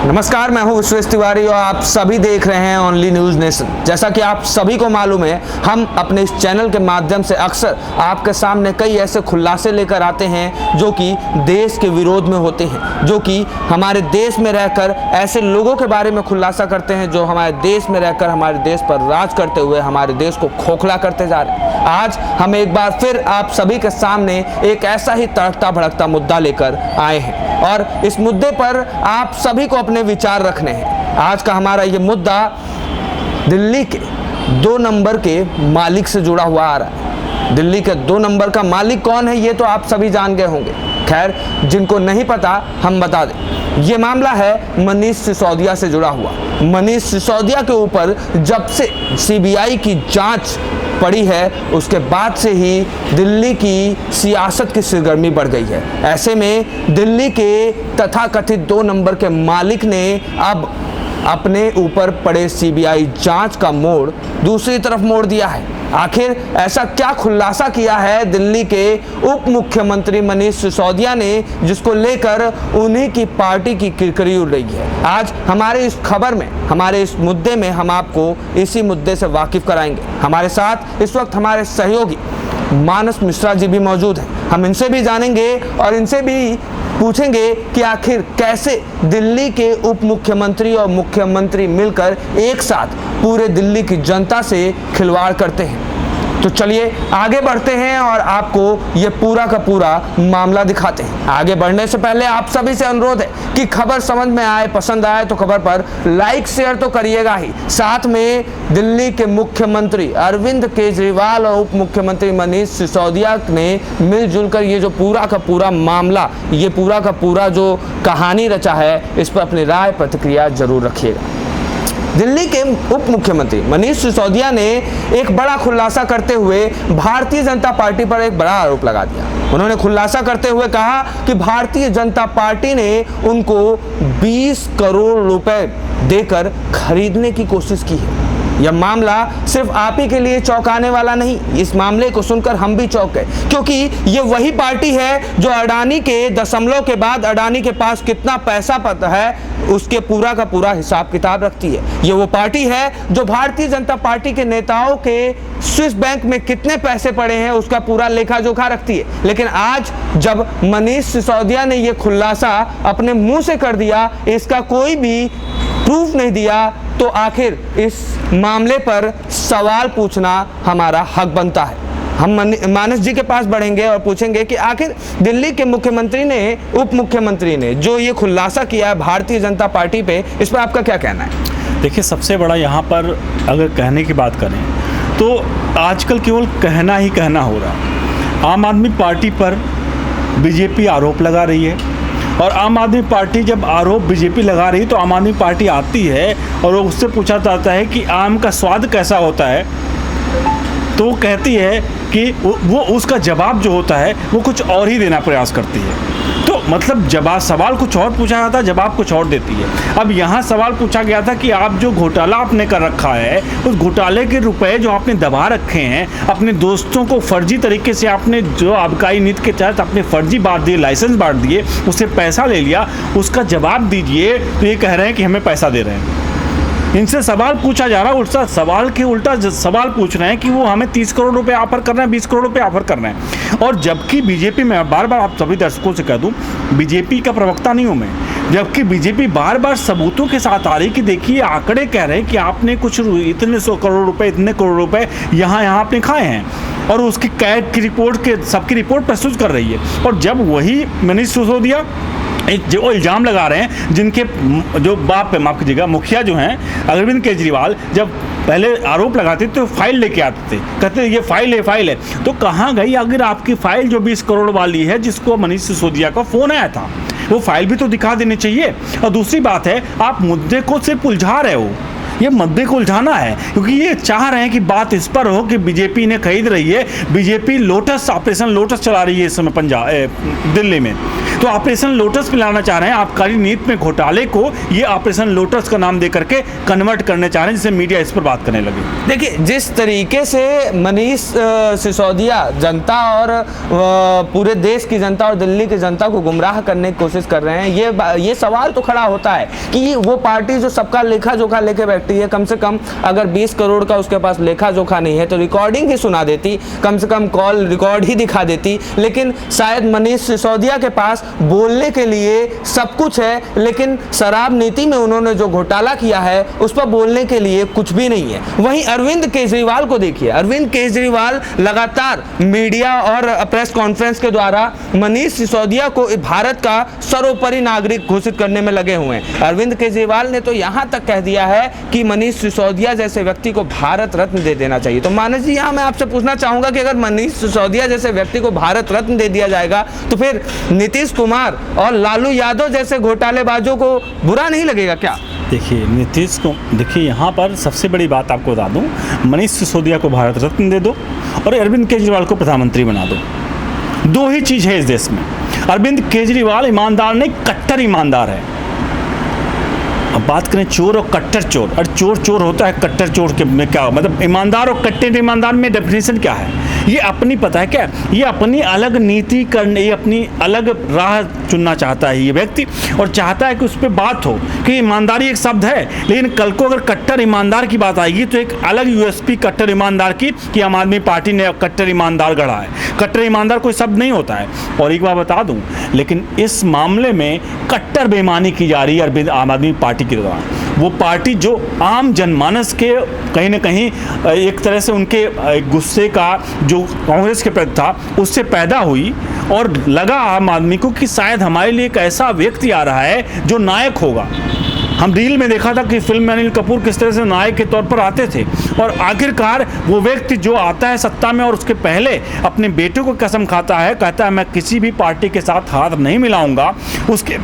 नमस्कार, मैं हूं विश्वेश तिवारी और आप सभी देख रहे हैं ओनली न्यूज़ नेशन। जैसा कि आप सभी को मालूम है, हम अपने इस चैनल के माध्यम से अक्सर आपके सामने कई ऐसे खुलासे लेकर आते हैं जो कि देश के विरोध में होते हैं, जो कि हमारे देश में रहकर ऐसे लोगों के बारे में खुलासा करते हैं जो हमारे देश में रहकर हमारे देश पर राज करते हुए हमारे देश को खोखला करते जा रहे हैं। आज हम एक बार फिर आप सभी के सामने एक ऐसा ही तड़कता भड़कता मुद्दा लेकर आए हैं और इस मुद्दे पर आप सभी को अपने विचार रखने हैं। आज का हमारा ये मुद्दा दिल्ली के 2 नंबर के मालिक से जुड़ा हुआ आ रहा है। दिल्ली के 2 नंबर का मालिक कौन है ये तो आप सभी जान गए होंगे। खैर, जिनको नहीं पता हम बता दें। ये मामला है मनीष सिसोदिया से जुड़ा हुआ। मनीष सिसोदिया के ऊपर जब से सीबीआई की जांच पड़ी है उसके बाद से ही दिल्ली की सियासत की सरगर्मी बढ़ गई है। ऐसे में दिल्ली के तथाकथित 2 नंबर के मालिक ने अब अपने ऊपर पड़े सीबीआई जांच का मोड़ दूसरी तरफ मोड़ दिया है। आखिर ऐसा क्या खुलासा किया है दिल्ली के उप मुख्यमंत्री मनीष सिसोदिया ने जिसको लेकर उन्हीं की पार्टी की किरकिरी उड़ रही है। आज हमारे इस खबर में, हमारे इस मुद्दे में हम आपको इसी मुद्दे से वाकिफ कराएंगे। हमारे साथ इस वक्त हमारे सहयोगी मानस मिश्रा जी भी मौजूद हैं। हम इनसे भी जानेंगे और इनसे भी पूछेंगे कि आखिर कैसे दिल्ली के उप मुख्यमंत्री और मुख्यमंत्री मिलकर एक साथ पूरे दिल्ली की जनता से खिलवाड़ करते हैं। तो चलिए आगे बढ़ते हैं और आपको ये पूरा का पूरा मामला दिखाते हैं। आगे बढ़ने से पहले आप सभी से अनुरोध है कि खबर समझ में आए, पसंद आए तो खबर पर लाइक शेयर तो करिएगा ही, साथ में दिल्ली के मुख्यमंत्री अरविंद केजरीवाल और उप मुख्यमंत्री मनीष सिसोदिया ने मिलजुल कर ये जो पूरा का पूरा मामला, ये पूरा का पूरा जो कहानी रचा है, इस पर अपनी राय प्रतिक्रिया जरूर रखिएगा। दिल्ली के उप मुख्यमंत्री मनीष सिसोदिया ने एक बड़ा खुलासा करते हुए भारतीय जनता पार्टी पर एक बड़ा आरोप लगा दिया। उन्होंने खुलासा करते हुए कहा कि भारतीय जनता पार्टी ने उनको 20 करोड़ रुपए देकर खरीदने की कोशिश की है। यह मामला सिर्फ आप ही के लिए चौंकाने वाला नहीं, इस मामले को सुनकर हम भी चौंक गए, क्योंकि ये वही पार्टी है जो अडानी के दशमलव के बाद अडानी के पास कितना पैसा पता है उसके पूरा का पूरा हिसाब किताब रखती है। ये वो पार्टी है जो भारतीय जनता पार्टी के नेताओं के स्विस बैंक में कितने पैसे पड़े हैं उसका पूरा लेखा जोखा रखती है। लेकिन आज जब मनीष सिसोदिया ने ये खुलासा अपने मुंह से कर दिया, इसका कोई भी प्रूफ नहीं दिया, तो आखिर इस मामले पर सवाल पूछना हमारा हक बनता है। हम मानस जी के पास बढ़ेंगे और पूछेंगे कि आखिर दिल्ली के मुख्यमंत्री ने, उप मुख्यमंत्री ने जो ये खुलासा किया है भारतीय जनता पार्टी पे, इस पर आपका क्या कहना है? देखिए, सबसे बड़ा यहाँ पर अगर कहने की बात करें तो आजकल केवल कहना ही कहना हो रहा। आम आदमी पार्टी पर बीजेपी आरोप लगा रही है और आम आदमी पार्टी जब आरोप बीजेपी लगा रही है तो आम आदमी पार्टी आती है और उससे पूछा जाता है कि आम का स्वाद कैसा होता है, तो वो कहती है कि वो उसका जवाब जो होता है वो कुछ और ही देना प्रयास करती है। तो मतलब जवाब, सवाल कुछ और पूछा जाता है, जवाब कुछ और देती है। अब यहाँ सवाल पूछा गया था कि आप जो घोटाला आपने कर रखा है, उस घोटाले के रुपए जो आपने दबा रखे हैं, अपने दोस्तों को फर्जी तरीके से आपने जो आबकारी नीति के तहत अपने फर्जी बांट दिए, लाइसेंस बांट दिए, उससे पैसा ले लिया, उसका जवाब दीजिए। तो ये कह रहे हैं कि हमें पैसा दे रहे हैं। इनसे सवाल पूछा जा रहा है, उल्टा सवाल पूछ रहे हैं कि वो हमें 30 करोड़ रुपए ऑफर कर रहे हैं, 20 करोड़ रुपए ऑफर कर रहे हैं। और जबकि बीजेपी में, बार बार आप सभी दर्शकों से कह दूं, बीजेपी का प्रवक्ता नहीं हूं मैं, जबकि बीजेपी बार बार सबूतों के साथ आ रही कि देखिए आंकड़े कह रहे हैं कि आपने कुछ इतने 100 करोड़ रुपए, इतने करोड़ रुपए यहाँ आपने खाए हैं, और उसकी कैग की रिपोर्ट के सबकी रिपोर्ट प्रस्तुत कर रही है। और जब वही मनीष सिसोदिया एक जो इल्ज़ाम लगा रहे हैं, जिनके जो बाप, माफ़ कीजिएगा, मुखिया जो हैं अरविंद केजरीवाल, जब पहले आरोप लगाते तो फाइल लेके आते थे, कहते ये फाइल है। तो कहाँ गई अगर आपकी फाइल जो 20 करोड़ वाली है, जिसको मनीष सिसोदिया का फ़ोन आया था, वो फाइल भी तो दिखा देनी चाहिए। और दूसरी बात है, आप मुद्दे को सिर्फ उलझा रहे हो। ये मुद्दे को उलझाना है, क्योंकि ये चाह रहे हैं कि बात इस पर हो कि बीजेपी ने खरीद रही है, बीजेपी लोटस, ऑपरेशन लोटस चला रही है इस समय दिल्ली में। तो ऑपरेशन लोटस पे लाना चाह रहे हैं, आबकारी नीति में घोटाले को ये ऑपरेशन लोटस का नाम दे करके कन्वर्ट करने चाह रहे हैं, जिससे मीडिया इस पर बात करने लगी। देखिए, जिस तरीके से मनीष सिसोदिया जनता और पूरे देश की जनता और दिल्ली की जनता को गुमराह करने की कोशिश कर रहे हैं, ये सवाल तो खड़ा होता है कि वो पार्टी जो सबका लेखा जोखा लेके बैठती है, कम से कम अगर 20 करोड़ का उसके पास लेखा जोखा नहीं है तो रिकॉर्डिंग ही सुना देती, कम से कम कॉल रिकॉर्ड ही दिखा देती। लेकिन शायद मनीष सिसोदिया के पास बोलने के लिए सब कुछ है, लेकिन शराब नीति में उन्होंने जो घोटाला किया है उस पर बोलने के लिए कुछ भी नहीं है। वहीं अरविंद केजरीवाल को देखिए, अरविंद केजरीवाल लगातार मीडिया और प्रेस कॉन्फ्रेंस के द्वारा मनीष सिसोदिया को भारत का सर्वोपरि नागरिक घोषित करने में लगे हुए हैं। अरविंद केजरीवाल ने तो यहां तक कह दिया है कि मनीष सिसोदिया जैसे व्यक्ति को भारत रत्न दे देना चाहिए। तो मानस जी, यहां मैं आपसे पूछना चाहूंगा कि अगर मनीष सिसोदिया जैसे व्यक्ति को भारत रत्न दे दिया जाएगा तो फिर नीतीश कुमार और लालू यादव जैसे घोटालेबाजों को बुरा नहीं लगेगा क्या? देखिए, नीतीश को देखिए, यहाँ पर सबसे बड़ी बात आपको बता दूँ, मनीष सिसोदिया को भारत रत्न दे दो और अरविंद केजरीवाल को प्रधानमंत्री बना दो। दो ही चीज़ है इस देश में। अरविंद केजरीवाल ईमानदार नहीं, कट्टर ईमानदार है। अब बात करें चोर और कट्टर चोर, और चोर चोर होता है, कट्टर चोर के में क्या मतलब, ईमानदार और कट्टर ईमानदार में डेफिनेशन क्या है? ये अपनी पता है क्या, ये अपनी अलग नीति करने, ये अपनी अलग राह चुनना चाहता है ये व्यक्ति, और चाहता है कि उस पर बात हो कि ईमानदारी एक शब्द है, लेकिन कल को अगर कट्टर ईमानदार की बात आएगी तो एक अलग यूएसपी कट्टर ईमानदार की, कि आम आदमी पार्टी ने कट्टर ईमानदार गढ़ा है। कट्टर ईमानदार कोई शब्द नहीं होता है। और एक बात बता दूं, लेकिन इस मामले में कट्टर बेईमानी की जा रही है आम आदमी पार्टी के दौरान। वो पार्टी जो आम जनमानस के कहीं ना कहीं एक तरह से उनके गुस्से का जो कांग्रेस के प्रति था उससे पैदा हुई, और लगा आम आदमी को कि शायद हमारे लिए एक ऐसा व्यक्ति आ रहा है जो नायक होगा। हम रील में देखा था कि फिल्म में अनिल कपूर किस तरह से नायक के तौर पर आते थे, और आखिरकार वो व्यक्ति जो आता है सत्ता में और उसके पहले अपने बेटे को कसम खाता है, कहता है मैं किसी भी पार्टी के साथ हाथ नहीं मिलाऊंगा। उसके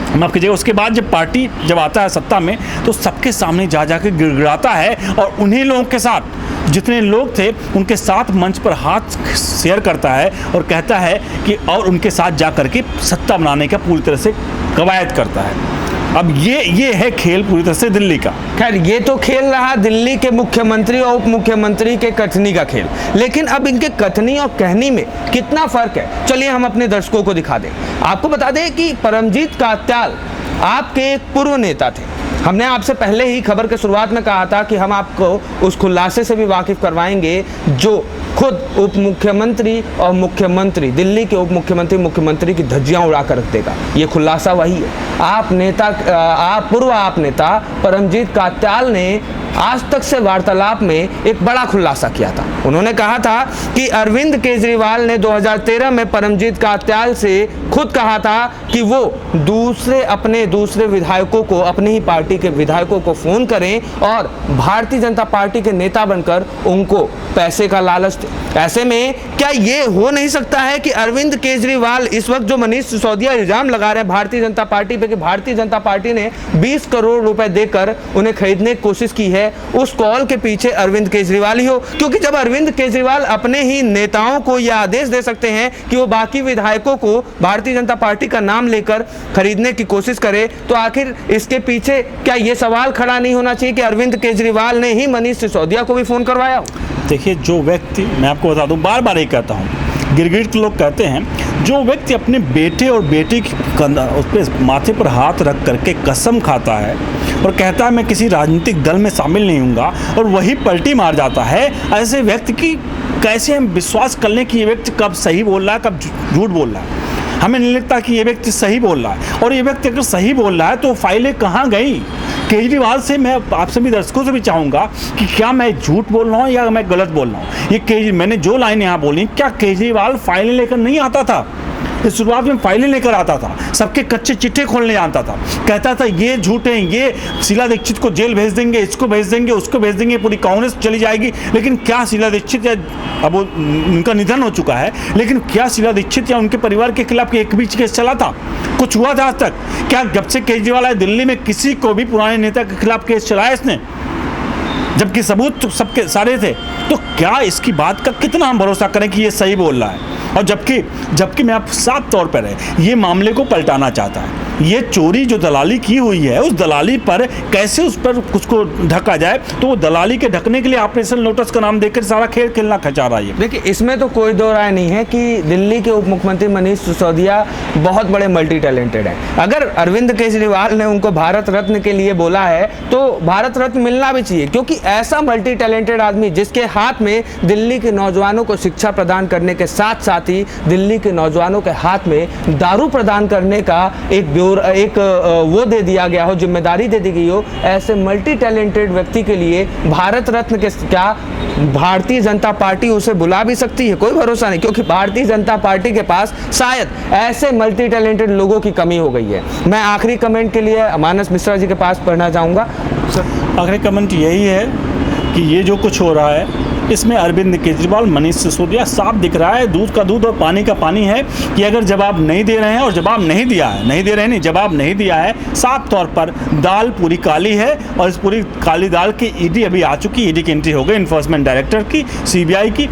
माफ कीजिएगा, उसके बाद जब पार्टी जब आता है सत्ता में तो सबके सामने जा के गिड़गिड़ाता है, और उन्हीं लोगों के साथ जितने लोग थे उनके साथ मंच पर हाथ शेयर करता है और कहता है कि और उनके साथ जा करके सत्ता बनाने का पूरी तरह से कवायद करता है। अब ये है खेल पूरी तरह से दिल्ली का। खैर, ये तो खेल रहा दिल्ली के मुख्यमंत्री और उप मुख्यमंत्री के कथनी का खेल, लेकिन अब इनके कथनी और कहनी में कितना फर्क है, चलिए हम अपने दर्शकों को दिखा दें। आपको बता दें कि परमजीत कात्याल आपके एक पूर्व नेता थे। हमने आपसे पहले ही खबर के शुरुआत में कहा था कि हम आपको उस खुलासे से भी वाकिफ करवाएंगे जो खुद उप मुख्यमंत्री और मुख्यमंत्री, दिल्ली के उप मुख्यमंत्री, मुख्यमंत्री की धज्जियां उड़ा कर रख देगा। ये खुलासा वही है। पूर्व आप नेता परमजीत कात्याल ने आज तक से वार्तालाप में एक बड़ा खुलासा किया था। उन्होंने कहा था कि अरविंद केजरीवाल ने 2013 में परमजीत कात्याल से खुद कहा था कि वो अपने दूसरे विधायकों को, अपनी ही पार्टी के विधायकों को फोन करें और भारतीय जनता पार्टी के नेता बनकर उनको पैसे का लालच दें। ऐसे में क्या ये हो नहीं सकता है कि अरविंद केजरीवाल इस वक्त जो मनीष सिसोदिया इल्जाम लगा रहे हैं भारतीय जनता पार्टी पे कि भारतीय जनता पार्टी ने 20 करोड़ रुपए देकर उन्हें खरीदने की कोशिश की है, उस कॉल के पीछे अरविंद केजरीवाल ही हो? क्योंकि जब अरविंद केजरीवाल अपने ही नेताओं को यह आदेश दे सकते हैं कि वो बाकी विधायकों को भारतीय जनता पार्टी का नाम लेकर खरीदने की कोशिश करे, तो आखिर इसके पीछे क्या ये सवाल खड़ा नहीं होना चाहिए कि अरविंद केजरीवाल ने ही मनीष सिसोदिया को भी फोन करवाया हो? देखिए, जो व्यक्ति, मैं आपको बता दूं, बार बार ये कहता हूँ, गिरगिट लोग कहते हैं, जो व्यक्ति अपने बेटे और बेटी की उस पर माथे पर हाथ रख करके कसम खाता है और कहता है मैं किसी राजनीतिक दल में शामिल नहीं हूँगा, और वही पलटी मार जाता है, ऐसे व्यक्ति की कैसे हम विश्वास कर लें कि ये व्यक्ति कब सही बोल रहा है, कब झूठ बोल रहा है? हमें नहीं लगता कि ये व्यक्ति सही बोल रहा है। और ये व्यक्ति अगर सही बोल रहा है तो फाइलें कहाँ गई? केजरीवाल से मैं आप सभी दर्शकों से भी चाहूँगा कि क्या मैं झूठ बोल रहा हूँ या मैं गलत बोल रहा हूँ? मैंने जो लाइन यहाँ बोली, क्या केजरीवाल फाइलें लेकर नहीं आता था? शुरुआत में फाइलें लेकर आता था, सबके कच्चे चिट्ठे खोलने आता था, कहता था ये झूठे हैं, ये शीला दीक्षित को जेल भेज देंगे, इसको भेज देंगे, उसको भेज देंगे, पूरी कांग्रेस चली जाएगी। लेकिन क्या शीला दीक्षित, या अब उनका निधन हो चुका है, लेकिन क्या शीला दीक्षित या उनके परिवार के खिलाफ एक भी केस चला था? कुछ हुआ था आज तक? क्या जब से केजरीवाल आए दिल्ली में किसी को भी पुराने नेता के खिलाफ केस चलाया इसने? जबकि सबूत तो सबके सारे थे। तो क्या इसकी बात का कितना हम भरोसा करें कि ये सही बोल रहा है? और जबकि मैं आप साफ तौर पर है ये मामले को पलटाना चाहता है। ये चोरी जो दलाली की हुई है, उस दलाली पर कैसे उस पर कुछ को ढका जाए, तो वो दलाली के ढकने के लिए ऑपरेशन लोटस का नाम देकर सारा खेल खेलना खचा रहा है। देखिए, इसमें तो कोई दो राय नहीं है कि दिल्ली के उप मुख्यमंत्री मनीष सिसोदिया बहुत बड़े मल्टी टैलेंटेड हैं। अगर अरविंद केजरीवाल ने उनको भारत रत्न के लिए बोला है तो भारत रत्न मिलना भी चाहिए, क्योंकि ऐसा मल्टी टैलेंटेड आदमी जिसके हाथ में दिल्ली के नौजवानों को शिक्षा प्रदान करने के साथ साथ ही दिल्ली के नौजवानों के हाथ में दारू प्रदान करने का एक वो दे दिया गया हो, जिम्मेदारी दे दी गई हो, ऐसे मल्टी टैलेंटेड व्यक्ति के लिए भारत रत्न के क्या भारतीय जनता पार्टी उसे बुला भी सकती है? कोई भरोसा नहीं, क्योंकि भारतीय जनता पार्टी के पास शायद ऐसे मल्टी टैलेंटेड लोगों की कमी हो गई है। मैं आखिरी कमेंट के लिए मानस मिश्रा जी के पास पढ़ना चाहूँगा। आखिरी कमेंट यही है कि ये जो कुछ हो रहा है इसमें अरविंद केजरीवाल, मनीष सिसोदिया साफ दिख रहा है, दूध का दूध और पानी का पानी है कि अगर जवाब नहीं दे रहे हैं और जवाब नहीं दिया है, नहीं दे रहे नहीं, जवाब नहीं दिया है, साफ तौर पर दाल पूरी काली है। और इस पूरी काली दाल की ईडी अभी आ चुकी, ईडी की एंट्री हो गई, इन्फोर्समेंट डायरेक्टर की, सीबीआई की।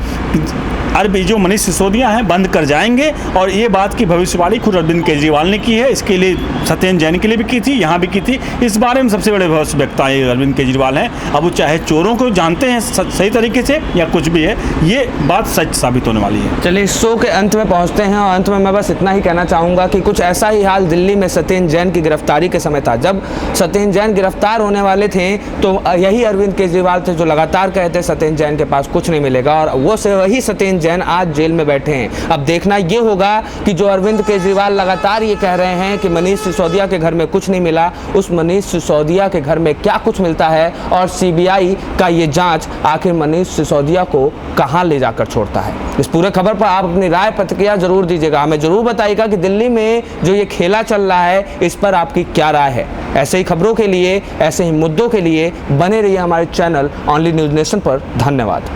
अरबी जो मनीष सिसोदिया हैं बंद कर जाएंगे। और ये बात की भविष्यवाणी खुद अरविंद केजरीवाल ने की है, इसके लिए सत्येंद्र जैन के लिए भी की थी, यहाँ भी की थी। इस बारे में सबसे बड़े भविष्य वक्ता ये अरविंद केजरीवाल हैं। अब वो चाहे चोरों को जानते हैं सही तरीके से या कुछ भी है, ये बात सच साबित होने वाली है। चलिए, इस शो के अंत में पहुँचते हैं और अंत में मैं बस इतना ही कहना चाहूँगा कि कुछ ऐसा ही हाल दिल्ली में सत्येंद्र जैन की गिरफ्तारी के समय था। जब सत्येंद्र जैन गिरफ्तार होने वाले थे तो यही अरविंद केजरीवाल थे जो लगातार कहते सत्येंद्र जैन के पास कुछ नहीं मिलेगा, और वो से वही सत्येंद्र जैन आज जेल में बैठे हैं। अब देखना ये होगा कि जो अरविंद केजरीवाल लगातार ये कह रहे हैं कि मनीष सिसोदिया के घर में कुछ नहीं मिला, उस मनीष सिसोदिया के घर में क्या कुछ मिलता है, और सीबीआई का ये जांच आखिर मनीष सिसोदिया को कहां ले जाकर छोड़ता है। इस पूरे खबर पर आप अपनी राय प्रतिक्रिया जरूर दीजिएगा। हमें जरूर बताइएगा कि दिल्ली में जो ये खेला चल रहा है इस पर आपकी क्या राय है। ऐसे ही खबरों के लिए, ऐसे ही मुद्दों के लिए बने रहिए हमारे चैनल ओनली न्यूज़ नेशन पर। धन्यवाद।